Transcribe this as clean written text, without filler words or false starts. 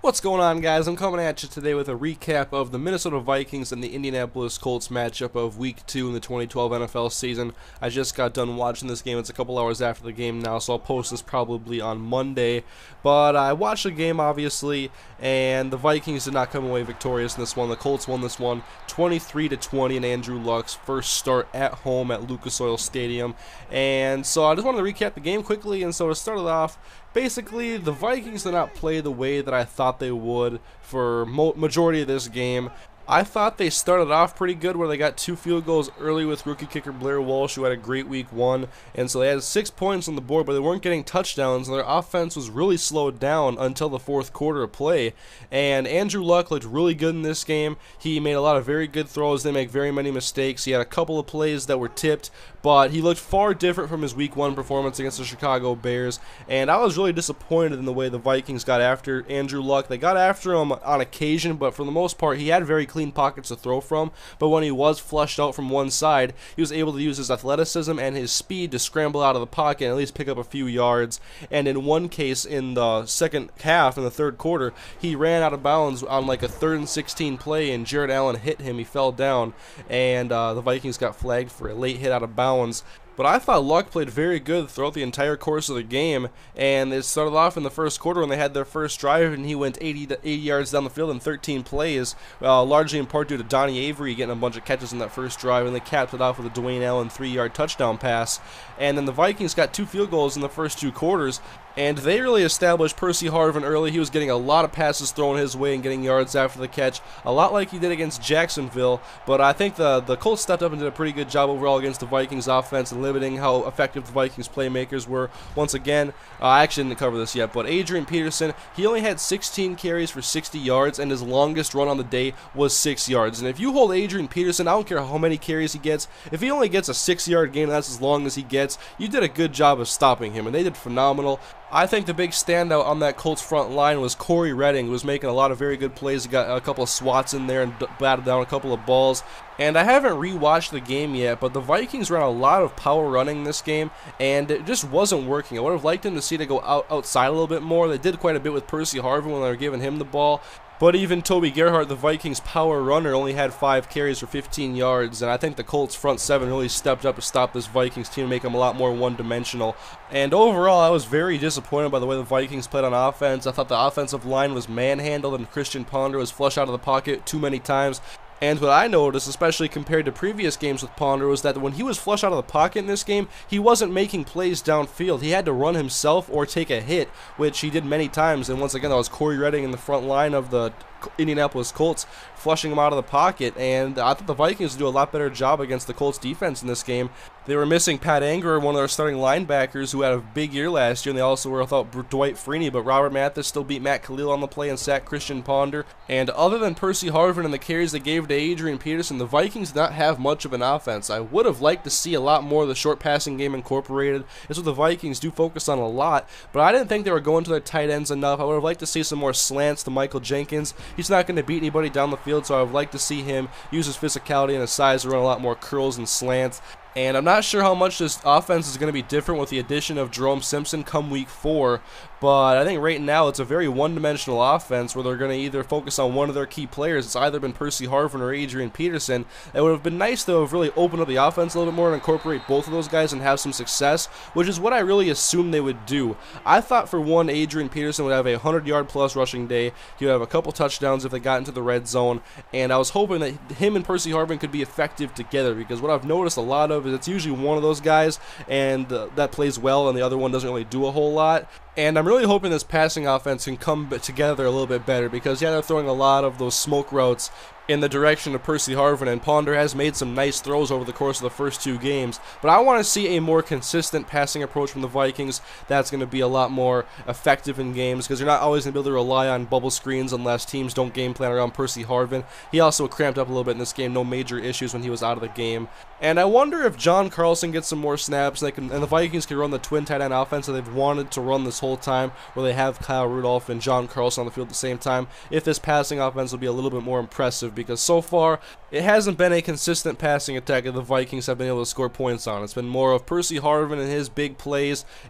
What's going on, guys? I'm coming at you today with a recap of the Minnesota Vikings and the Indianapolis Colts matchup of Week 2 in the 2012 NFL season. I just got done watching this game. It's a couple hours after the game now, so I'll post this probably on Monday. But I watched the game, obviously, and the Vikings did not come away victorious in this one. The Colts won this one 23-20 in Andrew Luck's first start at home at Lucas Oil Stadium. And so I just wanted to recap the game quickly, and so to start it off, basically, the Vikings did not play the way that I thought they would for majority of this game. I thought they started off pretty good where they got 2 field goals early with rookie kicker Blair Walsh, who had a great week 1, and so they had 6 points on the board, but they weren't getting touchdowns, and their offense was really slowed down until the fourth quarter of play. And Andrew Luck looked really good in this game. He made a lot of very good throws. They make very many mistakes. He had a couple of plays that were tipped, but he looked far different from his week 1 performance against the Chicago Bears, and I was really disappointed in the way the Vikings got after Andrew Luck. They got after him on occasion, but for the most part, he had very clean pockets to throw from, but when he was flushed out from one side, he was able to use his athleticism and his speed to scramble out of the pocket and at least pick up a few yards. And in one case, in the second half, in the third quarter, he ran out of bounds on like a 3rd and 16 play, and Jared Allen hit him. He fell down, and the Vikings got flagged for a late hit out of bounds. But I thought Luck played very good throughout the entire course of the game, and it started off in the first quarter when they had their first drive, and he went 80 yards down the field in 13 plays, largely in part due to Donnie Avery getting a bunch of catches in that first drive, and they capped it off with a Dwayne Allen 3-yard touchdown pass. And then the Vikings got 2 field goals in the first 2 quarters, and they really established Percy Harvin early. He was getting a lot of passes thrown his way and getting yards after the catch, a lot like he did against Jacksonville. But I think the Colts stepped up and did a pretty good job overall against the Vikings offense and limiting how effective the Vikings playmakers were. Once again, I actually didn't cover this yet, but Adrian Peterson, he only had 16 carries for 60 yards, and his longest run on the day was 6 yards. And if you hold Adrian Peterson, I don't care how many carries he gets, if he only gets a 6-yard gain, that's as long as he gets, you did a good job of stopping him, and they did phenomenal. I think the big standout on that Colts front line was Corey Redding, who was making a lot of very good plays. He got a couple of swats in there and batted down a couple of balls. And I haven't rewatched the game yet, but the Vikings ran a lot of power running this game, and it just wasn't working. I would have liked them to see it go outside a little bit more. They did quite a bit with Percy Harvin when they were giving him the ball. But even Toby Gerhart, the Vikings' power runner, only had 5 carries for 15 yards, and I think the Colts' front 7 really stepped up to stop this Vikings team and make them a lot more one-dimensional. And overall, I was very disappointed by the way the Vikings played on offense. I thought the offensive line was manhandled, and Christian Ponder was flushed out of the pocket too many times. And what I noticed, especially compared to previous games with Ponder, was that when he was flushed out of the pocket in this game, he wasn't making plays downfield. He had to run himself or take a hit, which he did many times. And once again, that was Corey Redding in the front line of the Indianapolis Colts flushing him out of the pocket, and I thought the Vikings would do a lot better job against the Colts defense in this game. They were missing Pat Anger, one of their starting linebackers, who had a big year last year, and they also were without Dwight Freeney, but Robert Mathis still beat Matt Khalil on the play and sacked Christian Ponder. And other than Percy Harvin and the carries they gave to Adrian Peterson, the Vikings did not have much of an offense. I would have liked to see a lot more of the short passing game incorporated. It's what the Vikings do focus on a lot, but I didn't think they were going to their tight ends enough. I would have liked to see some more slants to Michael Jenkins. He's not going to beat anybody down the field, so I would like to see him use his physicality and his size to run a lot more curls and slants. And I'm not sure how much this offense is going to be different with the addition of Jerome Simpson come week 4, but I think right now it's a very one-dimensional offense where they're going to either focus on one of their key players. It's either been Percy Harvin or Adrian Peterson. It would have been nice to have really opened up the offense a little bit more and incorporate both of those guys and have some success, which is what I really assumed they would do. I thought for one, Adrian Peterson would have a 100-yard-plus rushing day. He would have a couple touchdowns if they got into the red zone, and I was hoping that him and Percy Harvin could be effective together, because what I've noticed a lot of is it's usually one of those guys and that plays well and the other one doesn't really do a whole lot. And I'm really hoping this passing offense can come together a little bit better, because yeah, they're throwing a lot of those smoke routes in the direction of Percy Harvin, and Ponder has made some nice throws over the course of the first 2 games. But I want to see a more consistent passing approach from the Vikings that's going to be a lot more effective in games, because you're not always going to be able to rely on bubble screens unless teams don't game plan around Percy Harvin. He also cramped up a little bit in this game, no major issues when he was out of the game. And I wonder if John Carlson gets some more snaps, and the Vikings can run the twin tight end offense that they've wanted to run this whole time, where they have Kyle Rudolph and John Carlson on the field at the same time, if this passing offense will be a little bit more impressive, because so far it hasn't been a consistent passing attack that the Vikings have been able to score points on. It's been more of Percy Harvin and his big plays,